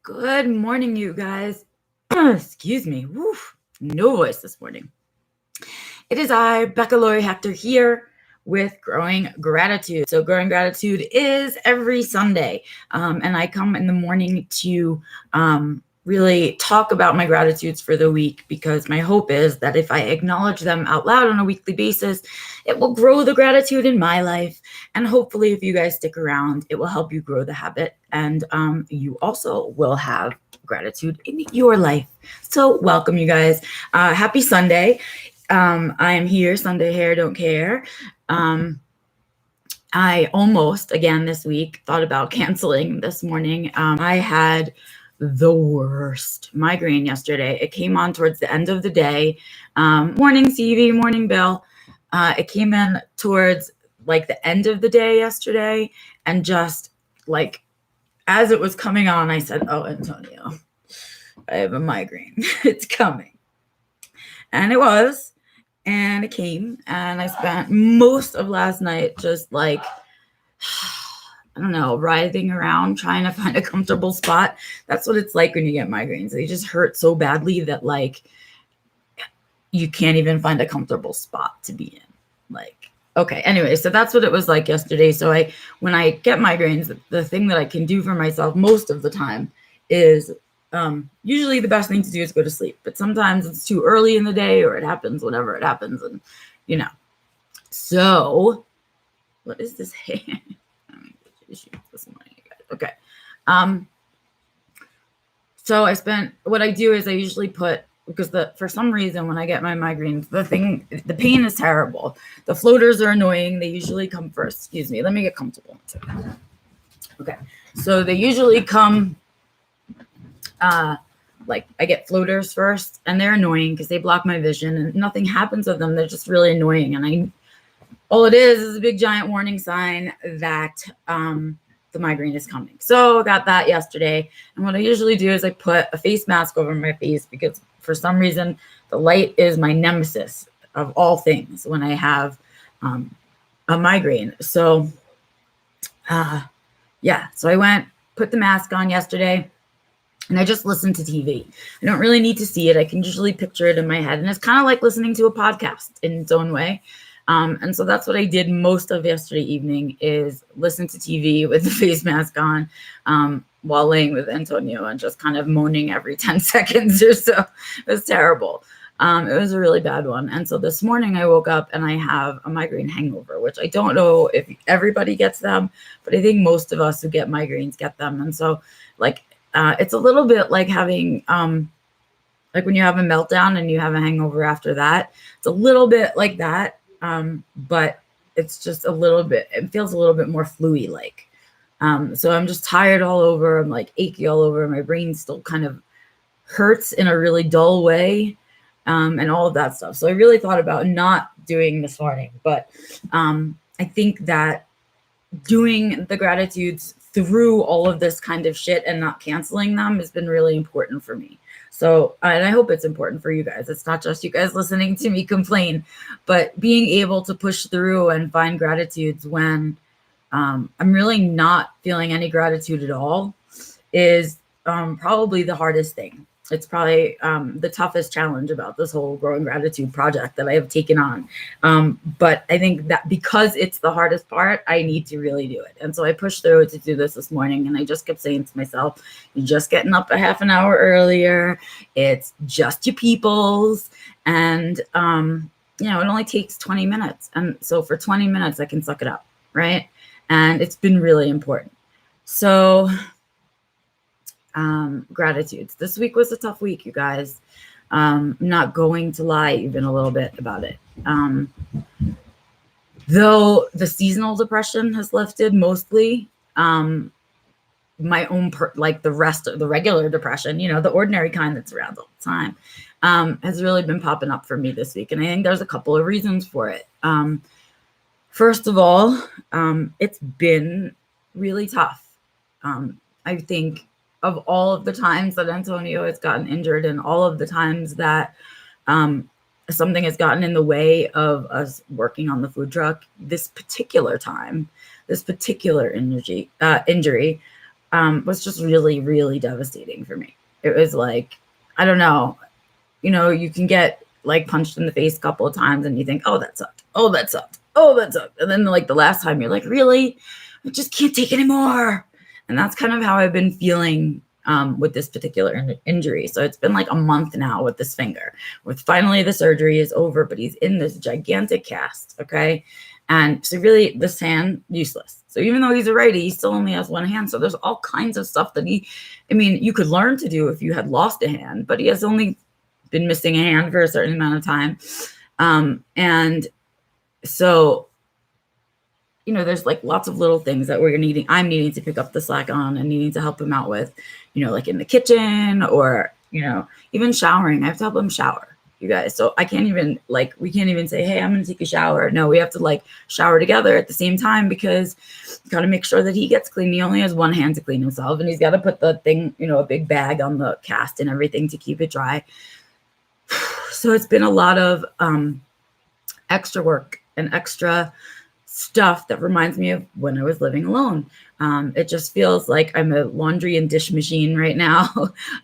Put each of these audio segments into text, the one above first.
Good morning, you guys. Excuse me. Woof. No voice this morning. It is I, Becca Lori Hector, here with Growing Gratitude. So Growing Gratitude is every Sunday, and I come in the morning to really talk about my gratitudes for the week, because my hope is that if I acknowledge them out loud on a weekly basis, it will grow the gratitude in my life. And hopefully, if you guys stick around, it will help you grow the habit, and you also will have gratitude in your life. So welcome, you guys. Happy Sunday. I am here, Sunday Hair Don't Care. I almost, again this week, thought about canceling this morning. I had the worst migraine yesterday. It came on towards the end of the day. Morning, CV, morning, Bill. It came in towards like the end of the day yesterday, and just like as it was coming on, I said, "Oh, Antonio, I have a migraine. It's coming." And it was. And it came, and I spent most of last night just like, I don't know, writhing around trying to find a comfortable spot. That's what it's like when you get migraines. They just hurt so badly that like you can't even find a comfortable spot to be in. Like, okay, anyway, so that's what it was like yesterday. So when I get migraines, the thing that I can do for myself most of the time is usually the best thing to do is go to sleep, but sometimes it's too early in the day, or it happens whenever it happens, and so what is this? This morning, okay. So what I do is I usually put, because for some reason when I get my migraines, the pain is terrible. The floaters are annoying. They usually come first. Excuse me. Let me get comfortable. Okay. So they usually come, like I get floaters first, and they're annoying because they block my vision, and nothing happens with them. They're just really annoying. And all it is a big giant warning sign that the migraine is coming. So I got that yesterday. And what I usually do is I put a face mask over my face, because for some reason the light is my nemesis of all things when I have a migraine. So so I went, put the mask on yesterday, and I just listened to TV. I don't really need to see it. I can usually picture it in my head. And it's kind of like listening to a podcast in its own way. And so that's what I did most of yesterday evening, is listen to TV with the face mask on while laying with Antonio and just kind of moaning every 10 seconds or so. It was terrible. It was a really bad one. And so this morning I woke up and I have a migraine hangover, which I don't know if everybody gets them, but I think most of us who get migraines get them. And so it's a little bit like having, like when you have a meltdown and you have a hangover after that. It's a little bit like that, but it's just it feels a little bit more flu-y like. So I'm just tired all over. I'm like achy all over. My brain still kind of hurts in a really dull way, and all of that stuff. So I really thought about not doing this morning, but I think that doing the gratitudes through all of this kind of shit and not canceling them has been really important for me. So, and I hope it's important for you guys. It's not just you guys listening to me complain, but being able to push through and find gratitudes when I'm really not feeling any gratitude at all is probably the hardest thing. It's probably the toughest challenge about this whole Growing Gratitude project that I have taken on. But I think that because it's the hardest part, I need to really do it. And so I pushed through to do this morning, and I just kept saying to myself, you're just getting up a half an hour earlier. It's just your peoples. And, it only takes 20 minutes. And so for 20 minutes, I can suck it up, right? And it's been really important. So gratitudes. This week was a tough week, you guys. I'm not going to lie even a little bit about it. Though the seasonal depression has lifted mostly, my own, the rest of the regular depression, the ordinary kind that's around all the time, has really been popping up for me this week. And I think there's a couple of reasons for it. First of all, it's been really tough. I think of all of the times that Antonio has gotten injured, and all of the times that something has gotten in the way of us working on the food truck, this particular injury, was just really, really devastating for me. It was like, I don't know, you can get like punched in the face a couple of times and you think, oh, that sucked. Oh, that sucked. Oh, that sucked. And then like the last time you're like, really? I just can't take anymore. And that's kind of how I've been feeling with this particular injury. So it's been like a month now with this finger, with finally the surgery is over, but he's in this gigantic cast. Okay. And so really this hand, useless. So even though he's a righty, he still only has one hand. So there's all kinds of stuff that you could learn to do if you had lost a hand, but he has only been missing a hand for a certain amount of time. And so, there's like lots of little things that I'm needing to pick up the slack on and needing to help him out with, like in the kitchen or, even showering. I have to help him shower, you guys. So we can't even say, hey, I'm going to take a shower. No, we have to like shower together at the same time because you got to make sure that he gets clean. He only has one hand to clean himself and he's got to put the thing, a big bag on the cast and everything to keep it dry. So it's been a lot of extra work and extra stuff that reminds me of when I was living alone. It just feels like I'm a laundry and dish machine right now.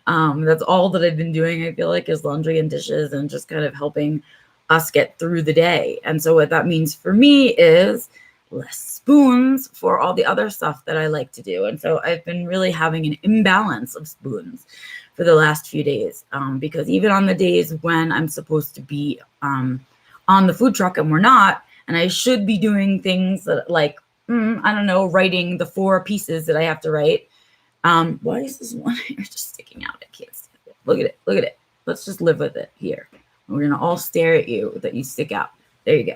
That's all that I've been doing, I feel like, is laundry and dishes and just kind of helping us get through the day. And so what that means for me is less spoons for all the other stuff that I like to do. And so I've been really having an imbalance of spoons for the last few days, because even on the days when I'm supposed to be on the food truck and we're not, and I should be doing things that like, I don't know, writing the 4 pieces that I have to write. Why is this one hair just sticking out? I can't stand it. Look at it. Look at it. Let's just live with it here. We're going to all stare at you that you stick out. There you go.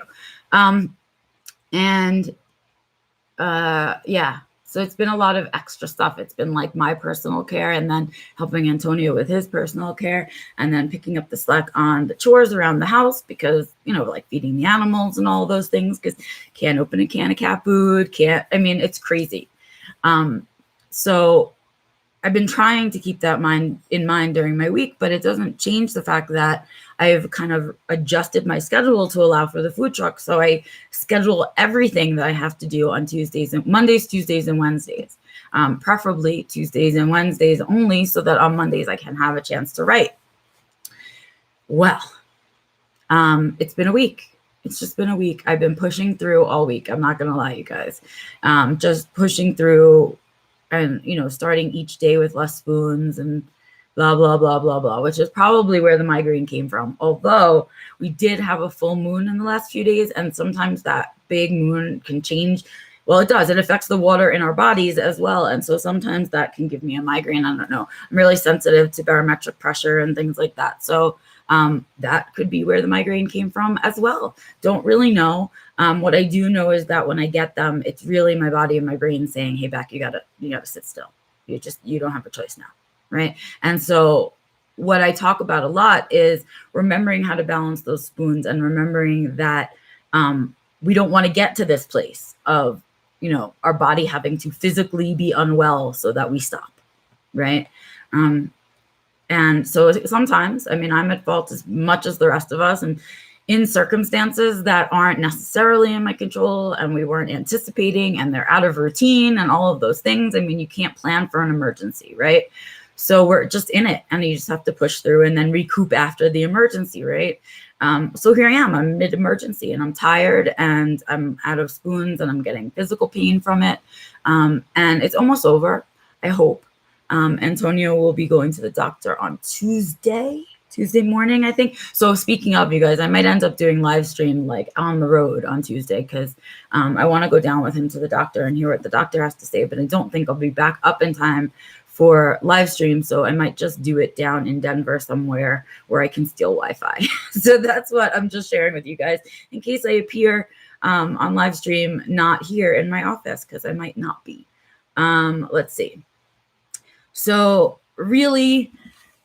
Yeah. So it's been a lot of extra stuff. It's been like my personal care and then helping Antonio with his personal care and then picking up the slack on the chores around the house because, like feeding the animals and all those things because can't open a can of cat food. It's crazy. So I've been trying to keep that in mind during my week, but it doesn't change the fact that I've kind of adjusted my schedule to allow for the food truck. So I schedule everything that I have to do on Mondays, Tuesdays, and Wednesdays, preferably Tuesdays and Wednesdays only so that on Mondays I can have a chance to write. Well, it's been a week. It's just been a week. I've been pushing through all week. I'm not going to lie, you guys. Just pushing through and, starting each day with less spoons and blah, blah, blah, blah, blah, which is probably where the migraine came from. Although we did have a full moon in the last few days, and sometimes that big moon can change. Well, it does. It affects the water in our bodies as well. And so sometimes that can give me a migraine. I don't know. I'm really sensitive to barometric pressure and things like that. So that could be where the migraine came from as well. Don't really know. What I do know is that when I get them, it's really my body and my brain saying, hey, Beck, you gotta sit still. You don't have a choice now. Right. And so what I talk about a lot is remembering how to balance those spoons and remembering that we don't want to get to this place of, our body having to physically be unwell so that we stop. Right. And so sometimes, I'm at fault as much as the rest of us and in circumstances that aren't necessarily in my control and we weren't anticipating and they're out of routine and all of those things. You can't plan for an emergency, right? So we're just in it and you just have to push through and then recoup after the emergency, right? So here I am, I'm mid-emergency and I'm tired and I'm out of spoons and I'm getting physical pain from it. And it's almost over, I hope. Antonio will be going to the doctor on Tuesday morning, I think. So speaking of, you guys, I might end up doing live stream like on the road on Tuesday because I want to go down with him to the doctor and hear what the doctor has to say, but I don't think I'll be back up in time for live stream. So I might just do it down in Denver somewhere where I can steal Wi-Fi. So that's what I'm just sharing with you guys in case I appear on live stream, not here in my office because I might not be. Let's see. So really,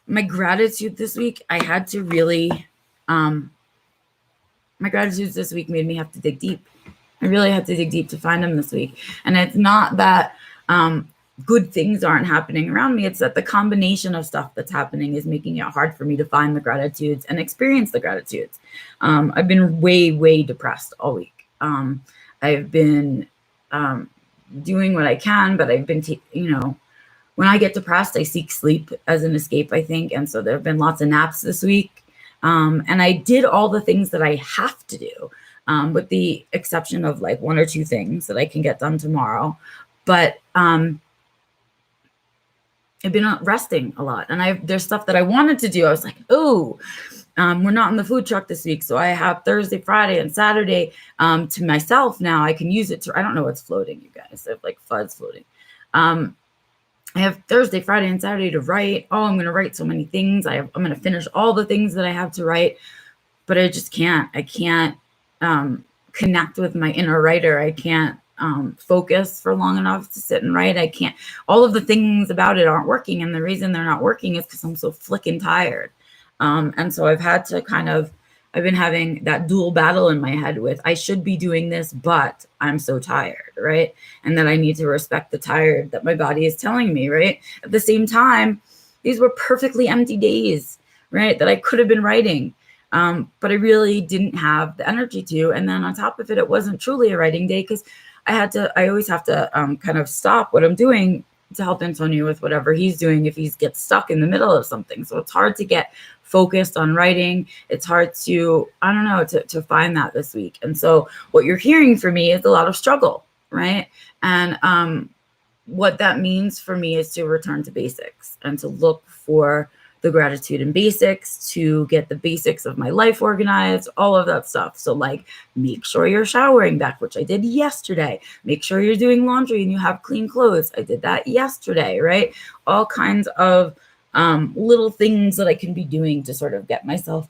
my gratitude this week, I had to really, my gratitudes this week made me have to dig deep. I really had to dig deep to find them this week. And it's not that good things aren't happening around me. It's that the combination of stuff that's happening is making it hard for me to find the gratitudes and experience the gratitudes. I've been way, way depressed all week. I've been doing what I can, but I've been, when I get depressed, I seek sleep as an escape, I think. And so there have been lots of naps this week. And I did all the things that I have to do, with the exception of like 1 or 2 things that I can get done tomorrow. But I've been resting a lot, and there's stuff that I wanted to do. I was like, oh, we're not in the food truck this week, so I have Thursday, Friday, and Saturday to myself now. I can use it to, I don't know what's floating, you guys. I have like FUDs floating. I have Thursday, Friday, and Saturday to write. Oh, I'm going to write so many things. I'm going to finish all the things that I have to write, but I just can't. I can't connect with my inner writer. I can't focus for long enough to sit and write. I can't. All of the things about it aren't working, and the reason they're not working is because I'm so flicking tired. And so I've had to I've been having that dual battle in my head with, I should be doing this, but I'm so tired, right? And then I need to respect the tired that my body is telling me, right? At the same time, these were perfectly empty days, right? That I could have been writing, but I really didn't have the energy to. And then on top of it, it wasn't truly a writing day because I always have to kind of stop what I'm doing to help Antonio with whatever he's doing if he gets stuck in the middle of something. So it's hard to get focused on writing. It's hard to, I don't know, to find that this week. And so what you're hearing from me is a lot of struggle, right? And what that means for me is to return to basics and to look for the gratitude in basics, to get the basics of my life organized, all of that stuff. So like, make sure you're showering back, which I did yesterday. Make sure you're doing laundry and you have clean clothes. I did that yesterday, right? All kinds of little things that I can be doing to sort of get myself,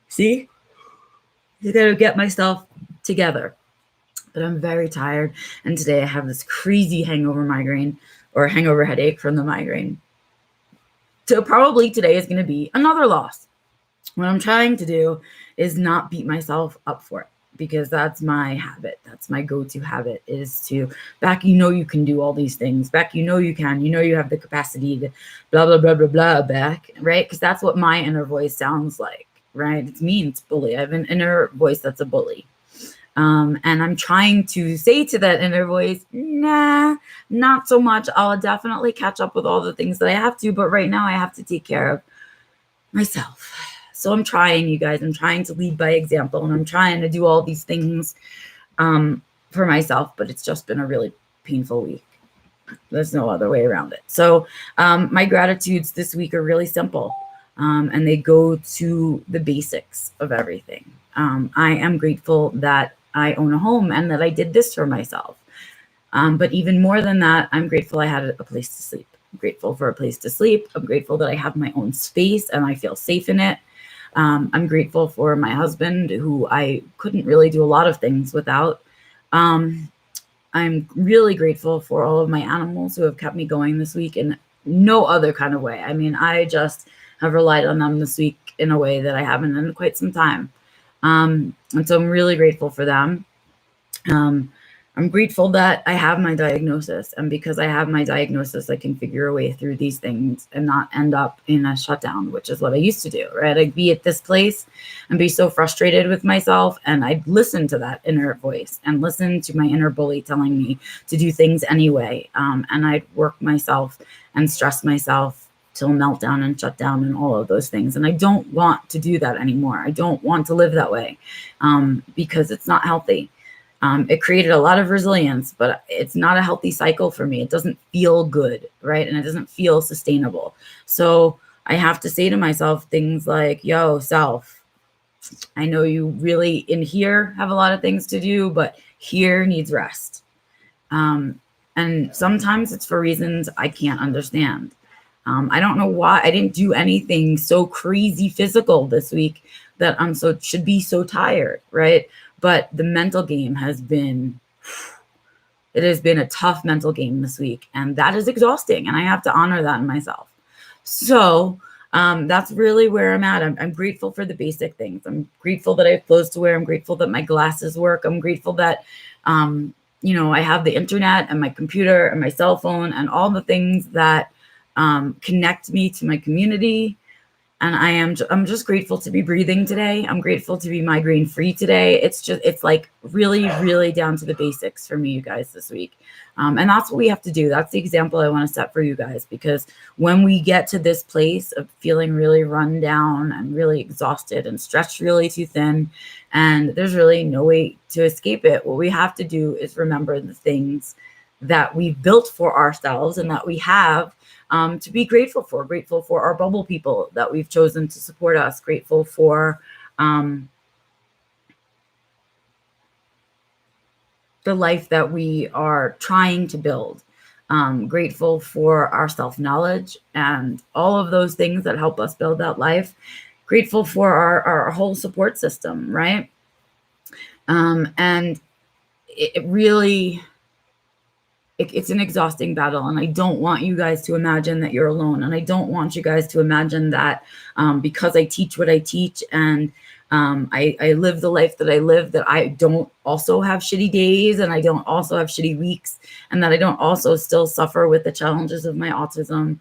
see, you gotta get myself together. But I'm very tired. And today I have this crazy hangover headache from the migraine. So probably today is going to be another loss. What I'm trying to do is not beat myself up for it, because that's my habit. That's my go-to habit, is to, Beck, you can do all these things. Beck, you can, you have the capacity to blah, blah, blah, blah, blah, Beck, right? Because that's what my inner voice sounds like, right? It's me, it's bully. I have an inner voice that's a bully. And I'm trying to say to that inner voice, nah, not so much. I'll definitely catch up with all the things that I have to, but right now I have to take care of myself. So I'm trying, you guys. I'm trying to lead by example, and I'm trying to do all these things for myself, but it's just been a really painful week. There's no other way around it. So my gratitudes this week are really simple, and they go to the basics of everything. I am grateful that I own a home and that I did this for myself. But even more than that, I'm grateful I had a place to sleep. I'm grateful for a place to sleep. I'm grateful that I have my own space and I feel safe in it. I'm grateful for my husband, who I couldn't really do a lot of things without. I'm really grateful for all of my animals who have kept me going this week in no other kind of way. I mean, I just have relied on them this week in a way that I haven't in quite some time. And so I'm really grateful for them. I'm grateful that I have my diagnosis, and because I have my diagnosis, I can figure a way through these things and not end up in a shutdown, which is what I used to do, right? I'd be at this place and be so frustrated with myself, and I'd listen to that inner voice and listen to my inner bully telling me to do things anyway. And I'd work myself and stress myself till meltdown and shut down and all of those things. And I don't want to do that anymore. I don't want to live that way because it's not healthy. It created a lot of resilience, but it's not a healthy cycle for me. It doesn't feel good, right? And it doesn't feel sustainable. So I have to say to myself things like, yo, self, I know you really in here have a lot of things to do, but here needs rest. And sometimes it's for reasons I can't understand. I don't know why. I didn't do anything so crazy physical this week that should be so tired, right? But the mental game has been a tough mental game this week, and that is exhausting, and I have to honor that in myself. So that's really where I'm at. I'm grateful for the basic things. I'm grateful that I have clothes to wear. I'm grateful that my glasses work. I'm grateful that I have the internet and my computer and my cell phone and all the things that connect me to my community. And I'm just grateful to be breathing today. I'm grateful to be migraine free today. It's like really, really down to the basics for me, you guys, this week. And that's what we have to do. That's the example I want to set for you guys, because when we get to this place of feeling really run down and really exhausted and stretched really too thin, and there's really no way to escape it, what we have to do is remember the things that we've built for ourselves and that we have to be grateful for our bubble people that we've chosen to support us, grateful for the life that we are trying to build, grateful for our self-knowledge and all of those things that help us build that life, grateful for our whole support system, right? And it really... it's an exhausting battle, and I don't want you guys to imagine that you're alone. And I don't want you guys to imagine that because I teach what I teach and I live the life that I live, that I don't also have shitty days and I don't also have shitty weeks, and that I don't also still suffer with the challenges of my autism,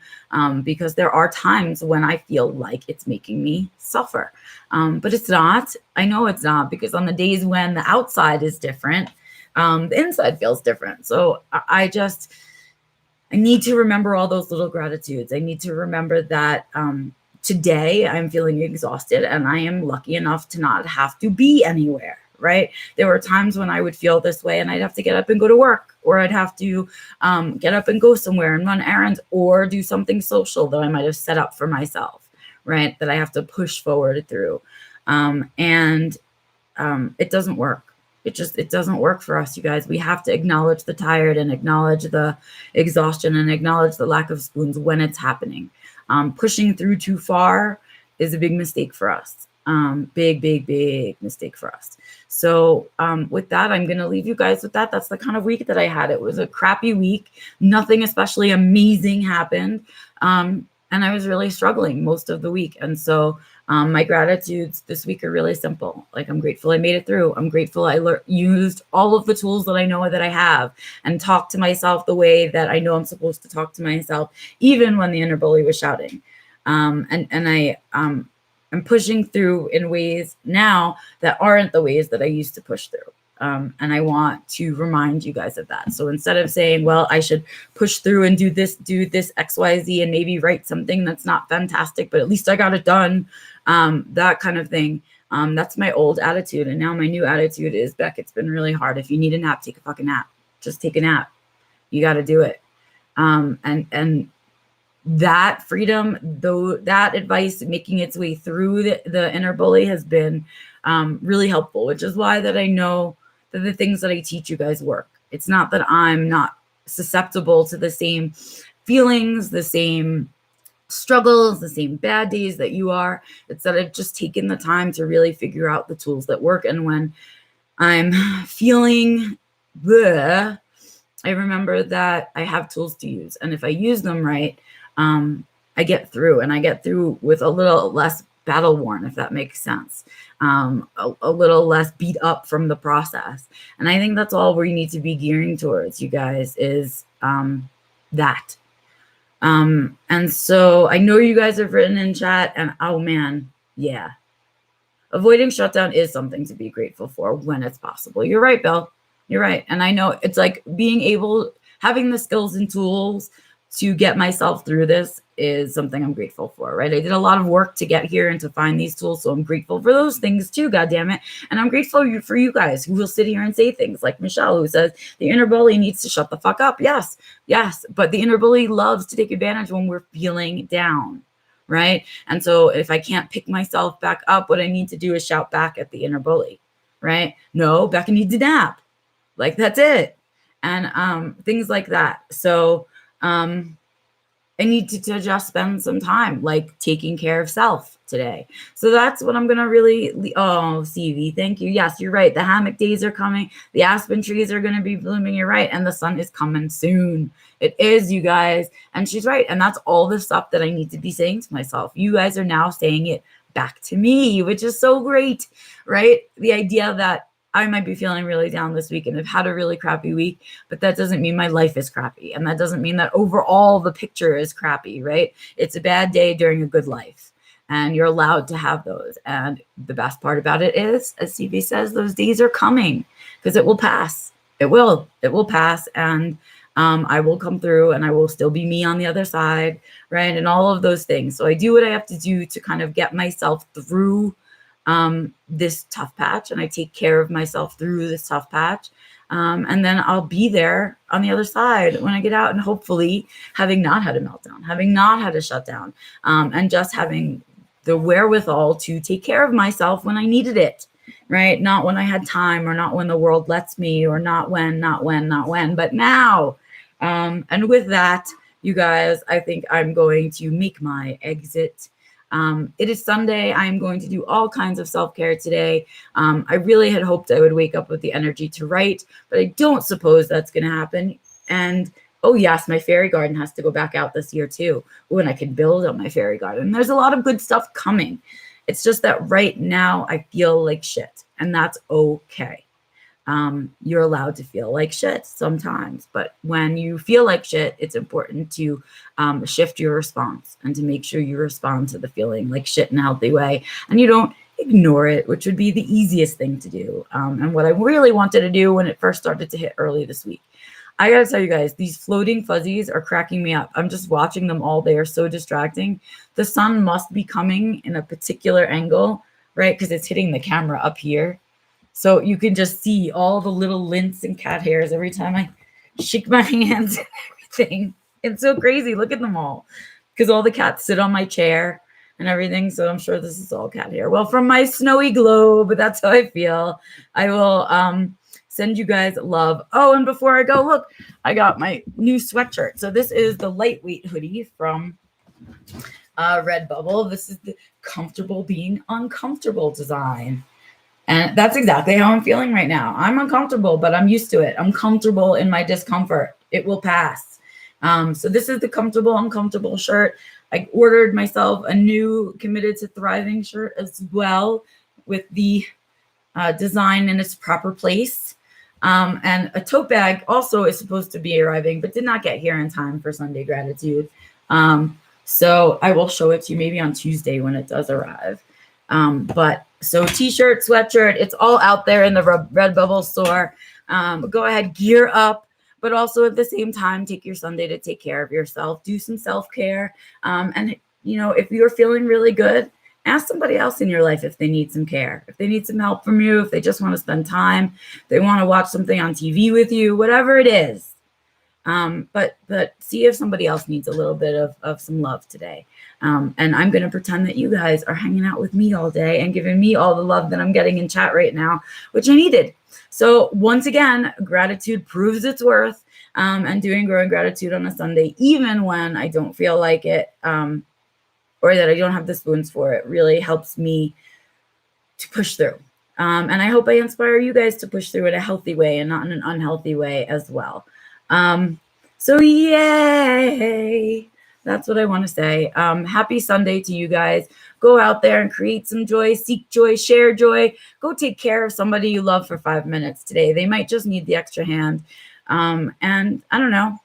because there are times when I feel like it's making me suffer. But it's not. I know it's not, because on the days when the outside is different, the inside feels different. So I need to remember all those little gratitudes. I need to remember that today I'm feeling exhausted and I am lucky enough to not have to be anywhere, right? There were times when I would feel this way and I'd have to get up and go to work, or I'd have to get up and go somewhere and run errands or do something social that I might have set up for myself, right? That I have to push forward through. It doesn't work. It doesn't work for us, you guys. We have to acknowledge the tired and acknowledge the exhaustion and acknowledge the lack of spoons when it's happening. Pushing through too far is a big mistake for us. Big mistake for us. So with that, I'm going to leave you guys with that. That's the kind of week that I had. It was a crappy week. Nothing especially amazing happened. And I was really struggling most of the week. And so my gratitudes this week are really simple. Like, I'm grateful I made it through. I'm grateful I used all of the tools that I know that I have and talked to myself the way that I know I'm supposed to talk to myself, even when the inner bully was shouting. I'm pushing through in ways now that aren't the ways that I used to push through. And I want to remind you guys of that. So instead of saying, well, I should push through and do this X, Y, Z, and maybe write something that's not fantastic, but at least I got it done. That kind of thing. That's my old attitude. And now my new attitude is, Beck, it's been really hard. If you need a nap, take a fucking nap. Just take a nap. You got to do it. And that freedom, though, that advice making its way through the inner bully has been really helpful, which is why that I know that the things that I teach you guys work. It's not that I'm not susceptible to the same feelings, the same struggles, the same bad days that you are. It's that I've just taken the time to really figure out the tools that work. And when I'm feeling bleh, I remember that I have tools to use. And if I use them right, I get through, and I get through with a little less battle worn, if that makes sense, a little less beat up from the process. And I think that's all we need to be gearing towards, you guys, is that. And so I know you guys have written in chat, and oh man, yeah. Avoiding shutdown is something to be grateful for when it's possible. You're right, Bill. You're right. And I know it's like having the skills and tools to get myself through this is something I'm grateful for, right? I did a lot of work to get here and to find these tools. So I'm grateful for those things too, goddammit. And I'm grateful for you guys who will sit here and say things like Michelle, who says the inner bully needs to shut the fuck up. Yes. But the inner bully loves to take advantage when we're feeling down, right? And so if I can't pick myself back up, what I need to do is shout back at the inner bully, right? No, Becca needs a nap. Like, that's it. And things like that. So I need to just spend some time like taking care of self today. So that's what I'm going to really, CV, thank you. Yes, you're right. The hammock days are coming. The aspen trees are going to be blooming. You're right. And the sun is coming soon. It is, you guys. And she's right. And that's all the stuff that I need to be saying to myself. You guys are now saying it back to me, which is so great, right? The idea that I might be feeling really down this week and have had a really crappy week, but that doesn't mean my life is crappy. And that doesn't mean that overall the picture is crappy, right? It's a bad day during a good life. and you're allowed to have those. And the best part about it is, as CV says, those days are coming, because it will pass. It will pass. And I will come through, and I will still be me on the other side, right? And all of those things. So I do what I have to do to kind of get myself through this tough patch, and I take care of myself through this tough patch. And then I'll be there on the other side when I get out, and hopefully having not had a meltdown, having not had a shutdown, and just having the wherewithal to take care of myself when I needed it, right? Not when I had time, or not when the world lets me, or not when, but now. And with that, you guys, I think I'm going to make my exit. It is Sunday. I'm going to do all kinds of self-care today. I really had hoped I would wake up with the energy to write, but I don't suppose that's going to happen. And oh yes, my fairy garden has to go back out this year too. When I can build on my fairy garden. There's a lot of good stuff coming. It's just that right now I feel like shit, and that's okay. You're allowed to feel like shit sometimes, but when you feel like shit, it's important to shift your response and to make sure you respond to the feeling like shit in a healthy way, and you don't ignore it, which would be the easiest thing to do. And what I really wanted to do when it first started to hit early this week, I gotta tell you guys, these floating fuzzies are cracking me up. I'm just watching them all. They are so distracting. The sun must be coming in a particular angle, right? Because it's hitting the camera up here. So you can just see all the little lints and cat hairs every time I shake my hands and everything. It's so crazy. Look at them all. Because all the cats sit on my chair and everything. So I'm sure this is all cat hair. Well, from my snowy globe, that's how I feel. I will send you guys love. Oh, and before I go, look, I got my new sweatshirt. So this is the lightweight hoodie from Redbubble. This is the comfortable being uncomfortable design. And that's exactly how I'm feeling right now. I'm uncomfortable, but I'm used to it. I'm comfortable in my discomfort. It will pass. So this is the comfortable, uncomfortable shirt. I ordered myself a new Committed to Thriving shirt as well, with the design in its proper place. And a tote bag also is supposed to be arriving, but did not get here in time for Sunday Gratitude. So I will show it to you maybe on Tuesday when it does arrive. So t-shirt, sweatshirt, it's all out there in the Redbubble store. Go ahead, gear up, but also at the same time, take your Sunday to take care of yourself. Do some self-care. And, you know, if you're feeling really good, ask somebody else in your life if they need some care, if they need some help from you, if they just want to spend time, they want to watch something on TV with you, whatever it is. But see if somebody else needs a little bit of some love today. And I'm going to pretend that you guys are hanging out with me all day and giving me all the love that I'm getting in chat right now, which I needed. So once again, gratitude proves its worth, and doing growing gratitude on a Sunday, even when I don't feel like it, or that I don't have the spoons for it, really helps me to push through. And I hope I inspire you guys to push through in a healthy way and not in an unhealthy way as well. So yay, that's what I want to say. Happy Sunday to you guys. Go out there and create some joy, seek joy, share joy. Go take care of somebody you love for 5 minutes today. They might just need the extra hand. And I don't know,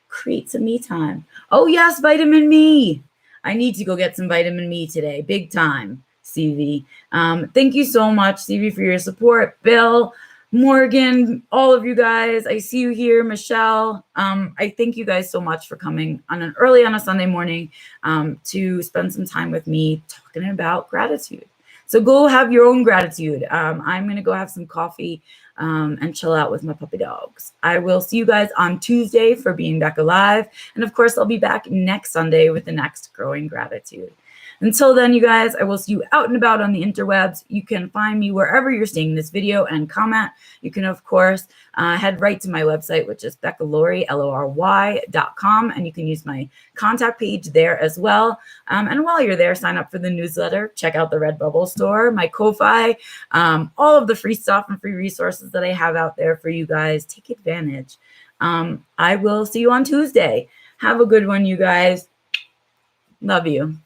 create some me time. Oh yes, vitamin me. I need to go get some vitamin me today. Big time, CV. Thank you so much, CV, for your support. Bill, Morgan, all of you guys, I see you here. Michelle, I thank you guys so much for coming on a Sunday morning to spend some time with me talking about gratitude. So go have your own gratitude. I'm going to go have some coffee and chill out with my puppy dogs. I will see you guys on Tuesday for Being Back Alive. And of course, I'll be back next Sunday with the next Growing Gratitude. Until then, you guys, I will see you out and about on the interwebs. You can find me wherever you're seeing this video and comment. You can, of course, head right to my website, which is BeccaLorry, LORY.com, and you can use my contact page there as well. And while you're there, sign up for the newsletter, check out the Redbubble store, my Ko-Fi, all of the free stuff and free resources that I have out there for you guys. Take advantage. I will see you on Tuesday. Have a good one, you guys. Love you.